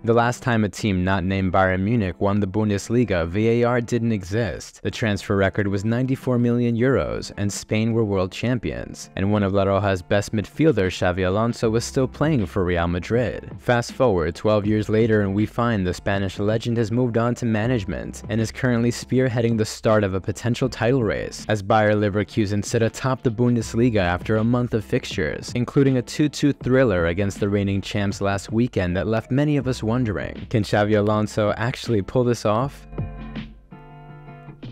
The last time a team not named Bayern Munich won the Bundesliga, VAR didn't exist. The transfer record was 94 million euros, and Spain were world champions. And one of La Roja's best midfielders, Xabi Alonso, was still playing for Real Madrid. Fast forward 12 years later and we find the Spanish legend has moved on to management and is currently spearheading the start of a potential title race, as Bayer Leverkusen sit atop the Bundesliga after a month of fixtures, including a 2-2 thriller against the reigning champs last weekend that left many of us wondering, can Xabi Alonso actually pull this off?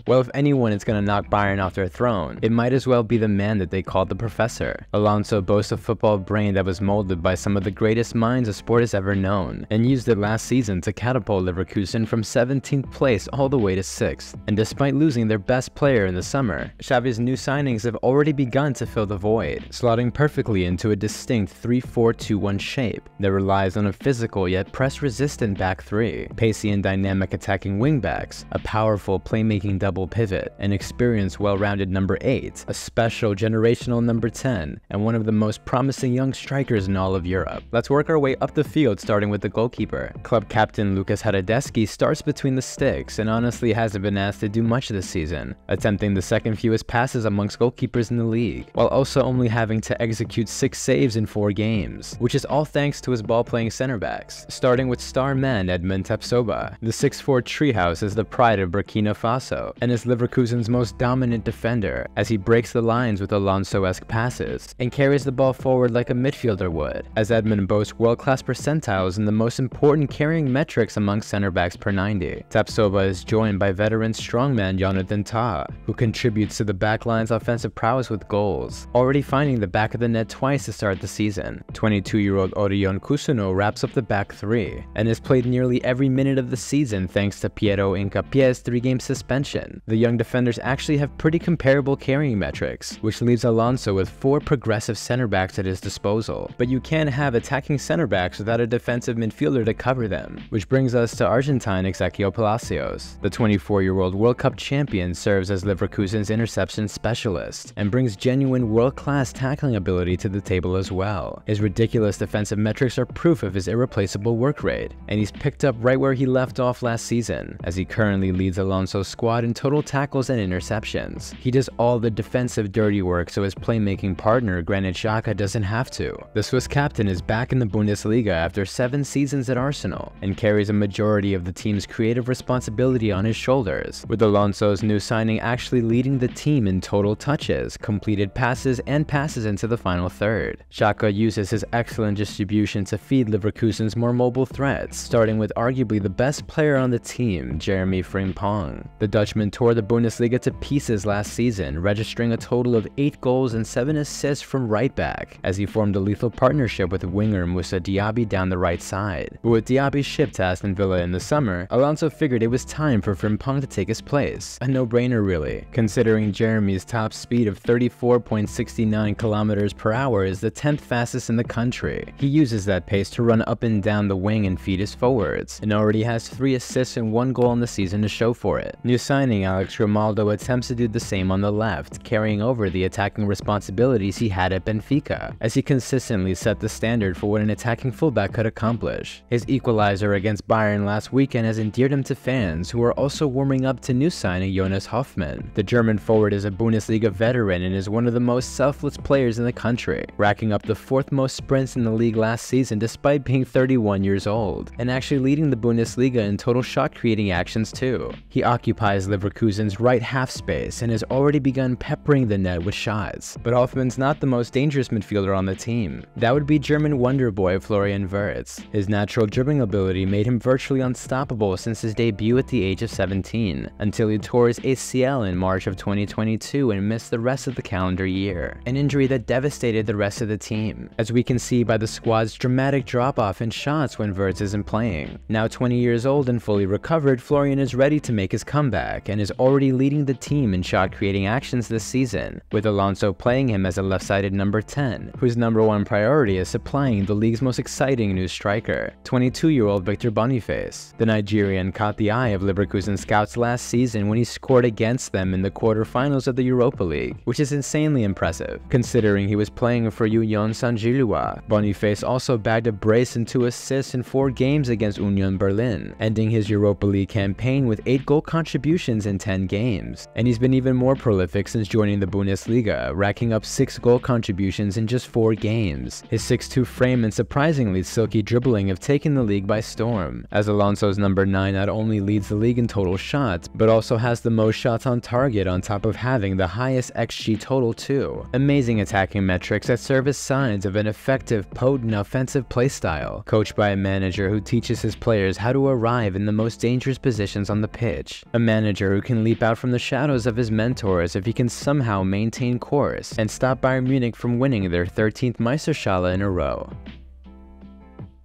Well, if anyone is going to knock Bayern off their throne, it might as well be the man that they called the Professor. Alonso boasts a football brain that was molded by some of the greatest minds a sport has ever known, and used it last season to catapult Leverkusen from 17th place all the way to 6th. And despite losing their best player in the summer, Xabi's new signings have already begun to fill the void, slotting perfectly into a distinct 3-4-2-1 shape that relies on a physical yet press-resistant back three, pacey and dynamic attacking wingbacks, a powerful playmaking double pivot, an experienced well-rounded number 8, a special generational number 10, and one of the most promising young strikers in all of Europe. Let's work our way up the field, starting with the goalkeeper. Club captain Lucas Hradecky starts between the sticks and honestly hasn't been asked to do much this season, attempting the second fewest passes amongst goalkeepers in the league, while also only having to execute 6 saves in 4 games, which is all thanks to his ball-playing center backs, starting with star man Edmond Tapsoba. The 6'4" treehouse is the pride of Burkina Faso, and is Leverkusen's most dominant defender, as he breaks the lines with Alonso-esque passes, and carries the ball forward like a midfielder would, as Edmond boasts world-class percentiles in the most important carrying metrics among center-backs per 90. Tapsoba is joined by veteran strongman Jonathan Tah, who contributes to the backline's offensive prowess with goals, already finding the back of the net twice to start the season. 22-year-old Orion Kusuno wraps up the back three, and has played nearly every minute of the season thanks to Piero Hincapie's 3-game suspension. The young defenders actually have pretty comparable carrying metrics, which leaves Alonso with 4 progressive center backs at his disposal. But you can't have attacking center backs without a defensive midfielder to cover them, which brings us to Argentine Ezequiel Palacios. The 24-year-old World Cup champion serves as Leverkusen's interception specialist, and brings genuine world-class tackling ability to the table as well. His ridiculous defensive metrics are proof of his irreplaceable work rate, and he's picked up right where he left off last season, as he currently leads Alonso's squad in total tackles and interceptions. He does all the defensive dirty work so his playmaking partner Granit Xhaka doesn't have to. The Swiss captain is back in the Bundesliga after 7 seasons at Arsenal, and carries a majority of the team's creative responsibility on his shoulders, with Alonso's new signing actually leading the team in total touches, completed passes, and passes into the final third. Xhaka uses his excellent distribution to feed Leverkusen's more mobile threats, starting with arguably the best player on the team, Jeremie Frimpong. The Dutchman tore the Bundesliga to pieces last season, registering a total of 8 goals and 7 assists from right back, as he formed a lethal partnership with winger Moussa Diaby down the right side. But with Diaby's ship to Aston Villa in the summer, Alonso figured it was time for Frimpong to take his place. A no-brainer really, considering Jeremie's top speed of 34.69 km per hour is the 10th fastest in the country. He uses that pace to run up and down the wing and feed his forwards, and already has 3 assists and 1 goal in the season to show for it. New signing Alex Grimaldo attempts to do the same on the left, carrying over the attacking responsibilities he had at Benfica, as he consistently set the standard for what an attacking fullback could accomplish. His equalizer against Bayern last weekend has endeared him to fans, who are also warming up to new signing Jonas Hofmann. The German forward is a Bundesliga veteran and is one of the most selfless players in the country, racking up the 4th most sprints in the league last season despite being 31 years old, and actually leading the Bundesliga in total shot-creating actions too. He occupies Leverkusen's right half space and has already begun peppering the net with shots. But Hoffmann's not the most dangerous midfielder on the team. That would be German wonder boy Florian Wirtz. His natural dribbling ability made him virtually unstoppable since his debut at the age of 17, until he tore his ACL in March of 2022 and missed the rest of the calendar year, an injury that devastated the rest of the team, as we can see by the squad's dramatic drop-off in shots when Wirtz isn't playing. Now 20 years old and fully recovered, Florian is ready to make his comeback, and is already leading the team in shot-creating actions this season, with Alonso playing him as a left-sided number 10, whose number one priority is supplying the league's most exciting new striker, 22-year-old Victor Boniface. The Nigerian caught the eye of Leverkusen scouts last season when he scored against them in the quarterfinals of the Europa League, which is insanely impressive, considering he was playing for Union Saint-Gilloise. Boniface also bagged a brace and 2 assists in 4 games against Union Berlin, ending his Europa League campaign with 8 goal contributions in 10 games. And he's been even more prolific since joining the Bundesliga, racking up 6 goal contributions in just 4 games. His 6'2" frame and surprisingly silky dribbling have taken the league by storm, as Alonso's number 9 not only leads the league in total shots, but also has the most shots on target on top of having the highest XG total too. Amazing attacking metrics that serve as signs of an effective, potent offensive playstyle, coached by a manager who teaches his players how to arrive in the most dangerous positions on the pitch. A manager who can leap out from the shadows of his mentors if he can somehow maintain course and stop Bayern Munich from winning their 13th Meisterschale in a row.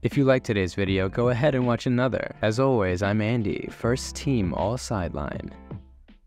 If you liked today's video, go ahead and watch another. As always, I'm Andy, first team all sideline.